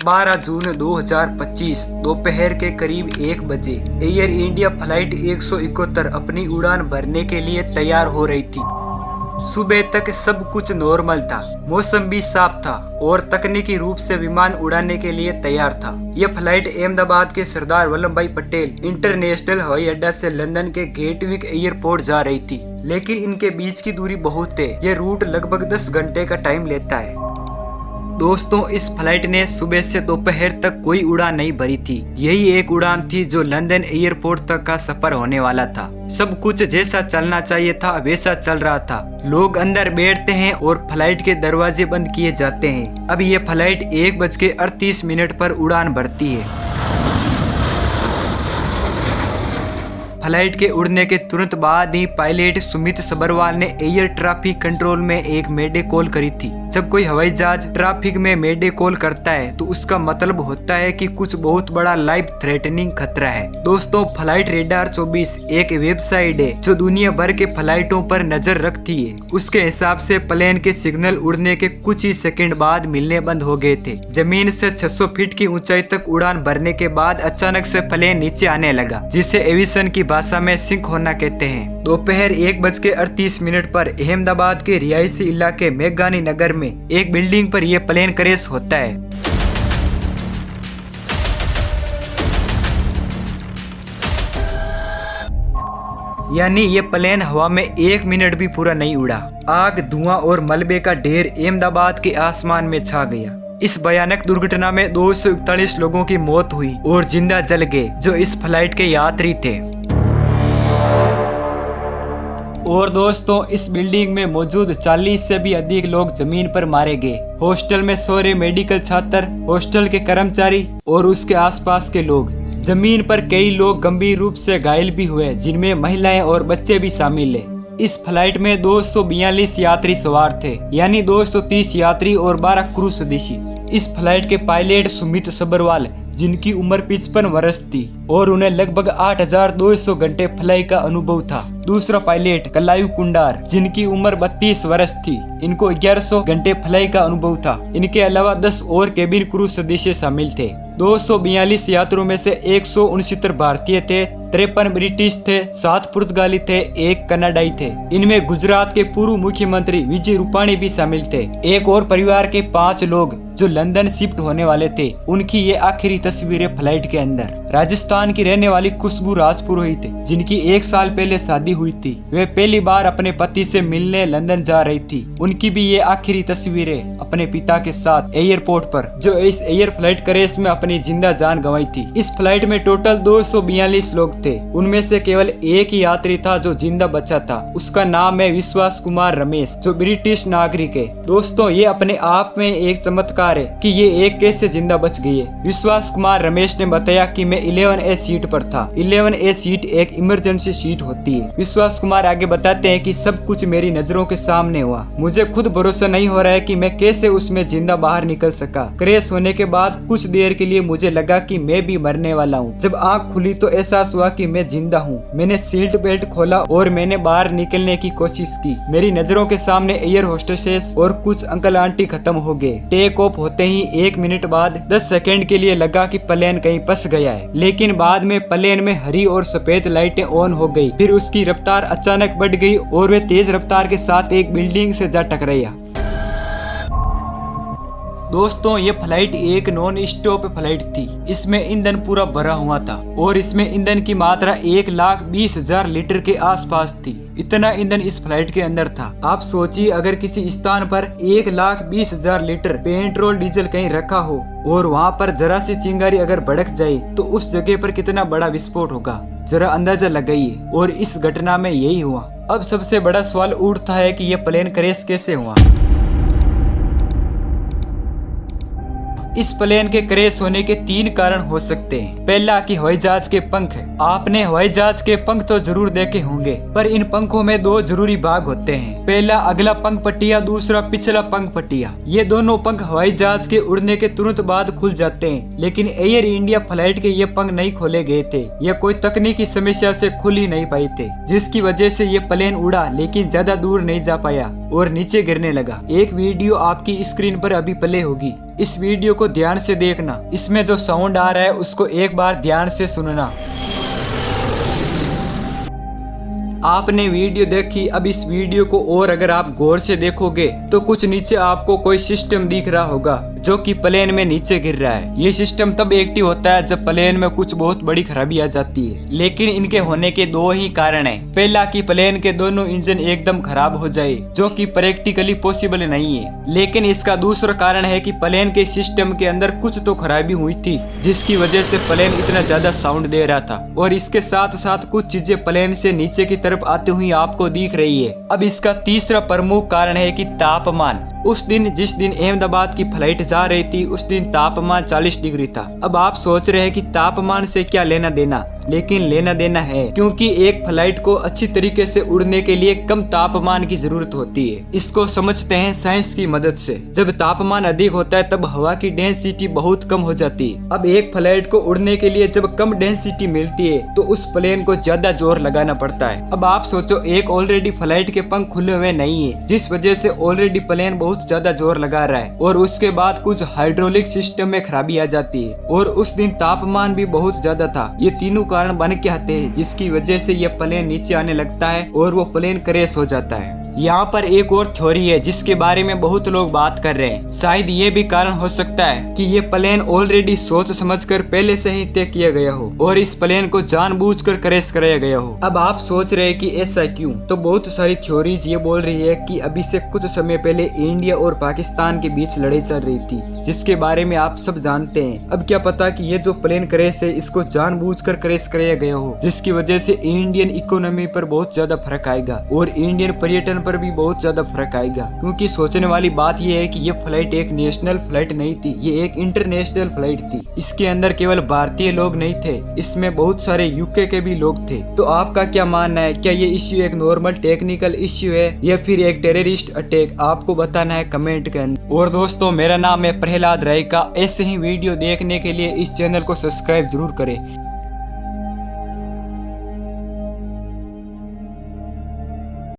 12 जून 2025 दोपहर के करीब 1 बजे एयर इंडिया फ्लाइट 171 अपनी उड़ान भरने के लिए तैयार हो रही थी। सुबह तक सब कुछ नॉर्मल था, मौसम भी साफ था और तकनीकी रूप से विमान उड़ाने के लिए तैयार था। यह फ्लाइट अहमदाबाद के सरदार वल्लभ भाई पटेल इंटरनेशनल हवाई अड्डा से लंदन के गेटविक एयरपोर्ट जा रही थी, लेकिन इनके बीच की दूरी बहुत है। यह रूट लगभग 10 घंटे का टाइम लेता है। दोस्तों, इस फ्लाइट ने सुबह से दोपहर तक कोई उड़ान नहीं भरी थी। यही एक उड़ान थी जो लंदन एयरपोर्ट तक का सफर होने वाला था। सब कुछ जैसा चलना चाहिए था वैसा चल रहा था। लोग अंदर बैठते हैं और फ्लाइट के दरवाजे बंद किए जाते हैं। अब ये फ्लाइट 1:38 पर उड़ान भरती है। फ्लाइट के उड़ने के तुरंत बाद ही पायलट सुमित सबरवाल ने एयर ट्रैफिक कंट्रोल में एक मेडे कॉल करी थी। जब कोई हवाई जहाज ट्रैफिक में मेडे कॉल करता है तो उसका मतलब होता है कि कुछ बहुत बड़ा लाइफ थ्रेटनिंग खतरा है। दोस्तों, फ्लाइट रेडार 24 एक वेबसाइट है जो दुनिया भर के फ्लाइटों पर नजर रखती है। उसके हिसाब से प्लेन के सिग्नल उड़ने के कुछ ही सेकंड बाद मिलने बंद हो गए थे। जमीन से 600 फीट की ऊंचाई तक उड़ान भरने के बाद अचानक से प्लेन नीचे आने लगा, जिसे एविएशन की भाषा में सिंक होना कहते हैं। दोपहर 1:38 पर अहमदाबाद के रिहायशी इलाके मेघानी नगर में एक बिल्डिंग पर यह प्लेन क्रैश होता है। यानी ये प्लेन हवा में 1 मिनट भी पूरा नहीं उड़ा। आग, धुआं और मलबे का ढेर अहमदाबाद के आसमान में छा गया। इस भयानक दुर्घटना में 241 लोगों की मौत हुई और जिंदा जल गए जो इस फ्लाइट के यात्री थे। और दोस्तों, इस बिल्डिंग में मौजूद 40 से भी अधिक लोग जमीन पर मारे गए। हॉस्टल में सो रहे मेडिकल छात्र, हॉस्टल के कर्मचारी और उसके आसपास के लोग। जमीन पर कई लोग गंभीर रूप से घायल भी हुए, जिनमें महिलाएं और बच्चे भी शामिल है। इस फ्लाइट में 242 यात्री सवार थे, यानी 230 यात्री और 12 क्रू सदस्य। इस फ्लाइट के पायलट सुमित सबरवाल, जिनकी उम्र 55 वर्ष थी और उन्हें लगभग 8200 घंटे फ्लाई का अनुभव था। दूसरा पायलट कलायु कुंडार, जिनकी उम्र 32 वर्ष थी। इनको 1100 घंटे फ्लाई का अनुभव था। इनके अलावा 10 और केबिन क्रू सदस्य शामिल थे। 242 यात्रियों में से 169 भारतीय थे, 53 ब्रिटिश थे, 7 पुर्तगाली थे, 1 कनाडाई थे। इनमें गुजरात के पूर्व मुख्यमंत्री विजय रूपाणी भी शामिल थे। एक और परिवार के 5 लोग जो लंदन शिफ्ट होने वाले थे, उनकी ये आखिरी तस्वीरें फ्लाइट के अंदर। राजस्थान की रहने वाली खुशबू राजपुरोहित, जिनकी 1 साल पहले शादी हुई थी, वे पहली बार अपने पति से मिलने लंदन जा रही थी। उनकी भी ये आखिरी तस्वीरें अपने पिता के साथ एयरपोर्ट पर, जो इस एयर फ्लाइट क्रैश में अपनी जिंदा जान गंवाई थी। इस फ्लाइट में टोटल 242 लोग थे। उनमें से केवल एक ही यात्री था जो जिंदा बचा था। उसका नाम है विश्वास कुमार रमेश, जो ब्रिटिश नागरिक है। दोस्तों, ये अपने आप में एक चमत्कार है कि ये एक कैसे जिंदा बच गई है। विश्वास कुमार रमेश ने बताया कि मैं 11A सीट पर था। 11A सीट एक इमरजेंसी सीट होती है। विश्वास कुमार आगे बताते हैं कि सब कुछ मेरी नजरों के सामने हुआ। मुझे खुद भरोसा नहीं हो रहा है कि मैं कैसे उसमें जिंदा बाहर निकल सका। क्रैश होने के बाद कुछ देर के लिए मुझे लगा कि मैं भी मरने वाला हूँ। जब आँख खुली तो एहसास हुआ कि मैं जिंदा हूँ। मैंने सीट बेल्ट खोला और मैंने बाहर निकलने की कोशिश की। मेरी नजरों के सामने एयर होस्टेसेस और कुछ अंकल आंटी खत्म हो गए। टेक ऑफ होते ही 1 मिनट बाद 10 सेकंड के लिए लगा कि प्लेन कहीं फंस गया है, लेकिन बाद में प्लेन में हरी और सफेद लाइटें ऑन हो गई। फिर उसकी रफ्तार अचानक बढ़ गई और वे तेज रफ्तार के साथ एक बिल्डिंग से जा टकराया। दोस्तों, ये फ्लाइट एक नॉन स्टॉप फ्लाइट थी। इसमें ईंधन पूरा भरा हुआ था और इसमें ईंधन की मात्रा 1,20,000 लीटर के आसपास थी। इतना ईंधन इस फ्लाइट के अंदर था। आप सोचिए, अगर किसी स्थान पर 1,20,000 लीटर पेट्रोल डीजल कहीं रखा हो और वहाँ पर जरा सी चिंगारी अगर भड़क जाए तो उस जगह पर कितना बड़ा विस्फोट होगा, जरा अंदाजा लगाइए। और इस घटना में यही हुआ। अब सबसे बड़ा सवाल उठता है कि यह प्लेन क्रैश कैसे हुआ। इस प्लेन के क्रैश होने के 3 कारण हो सकते हैं। पहला कि हवाई जहाज के पंख। आपने हवाई जहाज के पंख तो जरूर देखे होंगे, पर इन पंखों में 2 जरूरी भाग होते हैं। पहला अगला पंख पट्टिया, दूसरा पिछला पंख पट्टिया। ये दोनों पंख हवाई जहाज के उड़ने के तुरंत बाद खुल जाते हैं, लेकिन एयर इंडिया फ्लाइट के ये पंख नहीं खोले गए थे। ये कोई तकनीकी समस्या से खुल ही नहीं पाए थे, जिसकी वजह से ये प्लेन उड़ा लेकिन ज्यादा दूर नहीं जा पाया और नीचे गिरने लगा। एक वीडियो आपकी स्क्रीन पर अभी प्ले होगी इस वीडियो को ध्यान से देखना, इसमें जो साउंड आ रहा है उसको एक बार ध्यान से सुनना। आपने वीडियो देखी, अब इस वीडियो को और अगर आप गौर से देखोगे तो कुछ नीचे आपको कोई सिस्टम दिख रहा होगा जो कि प्लेन में नीचे गिर रहा है। ये सिस्टम तब एक्टिव होता है जब प्लेन में कुछ बहुत बड़ी खराबी आ जाती है, लेकिन इनके होने के दो ही कारण हैं। पहला कि प्लेन के दोनों इंजन एकदम खराब हो जाए, जो कि प्रैक्टिकली पॉसिबल नहीं है। लेकिन इसका दूसरा कारण है कि प्लेन के सिस्टम के अंदर कुछ तो खराबी हुई थी जिसकी वजह से प्लेन इतना ज्यादा साउंड दे रहा था। और इसके साथ साथ कुछ चीजें प्लेन से नीचे की तरफ आते हुए आपको दिख रही है। अब इसका तीसरा प्रमुख कारण है कि तापमान। उस दिन जिस दिन अहमदाबाद की फ्लाइट जा रही थी उस दिन तापमान 40 डिग्री था। अब आप सोच रहे हैं कि तापमान से क्या लेना देना, लेकिन लेना देना है, क्योंकि एक फ्लाइट को अच्छी तरीके से उड़ने के लिए कम तापमान की जरूरत होती है। इसको समझते हैं साइंस की मदद से। जब तापमान अधिक होता है तब हवा की डेंसिटी बहुत कम हो जाती है। अब एक फ्लाइट को उड़ने के लिए जब कम डेंसिटी मिलती है तो उस प्लेन को ज्यादा जोर लगाना पड़ता है। अब आप सोचो, एक ऑलरेडी फ्लाइट के पंख खुले हुए नहीं है, जिस वजह से ऑलरेडी प्लेन बहुत ज्यादा जोर लगा रहा है, और उसके बाद कुछ हाइड्रोलिक सिस्टम में खराबी आ जाती है, और उस दिन तापमान भी बहुत ज्यादा था। ये तीनों कारण बन के आते हैं जिसकी वजह से ये प्लेन नीचे आने लगता है और वो प्लेन क्रैश हो जाता है। यहाँ पर एक और थ्योरी है जिसके बारे में बहुत लोग बात कर रहे हैं। शायद ये भी कारण हो सकता है कि ये प्लेन ऑलरेडी सोच समझकर पहले से ही तय किया गया हो और इस प्लेन को जानबूझकर क्रैश कराया गया हो। अब आप सोच रहे हैं कि ऐसा क्यों, तो बहुत सारी थ्योरीज ये बोल रही है कि अभी से कुछ समय पहले इंडिया और पाकिस्तान के बीच लड़ाई चल रही थी, जिसके बारे में आप सब जानते हैं। अब क्या पता कि ये जो प्लेन क्रैश है इसको जानबूझकर क्रैश कराया गया हो, जिसकी वजह से इंडियन इकोनॉमी पर बहुत ज्यादा फर्क आएगा और इंडियन पर्यटन पर भी बहुत ज्यादा फर्क आएगा। क्योंकि सोचने वाली बात यह है कि ये फ्लाइट एक नेशनल फ्लाइट नहीं थी, ये एक इंटरनेशनल फ्लाइट थी। इसके अंदर केवल भारतीय लोग नहीं थे, इसमें बहुत सारे यूके के भी लोग थे। तो आपका क्या मानना है, क्या ये इश्यू एक नॉर्मल टेक्निकल इश्यू है या फिर एक टेररिस्ट अटैक? आपको बताना है कमेंट के अंदर। और दोस्तों, मेरा नाम है प्रहलाद राय का। ऐसे ही वीडियो देखने के लिए इस चैनल को सब्सक्राइब जरूर करें।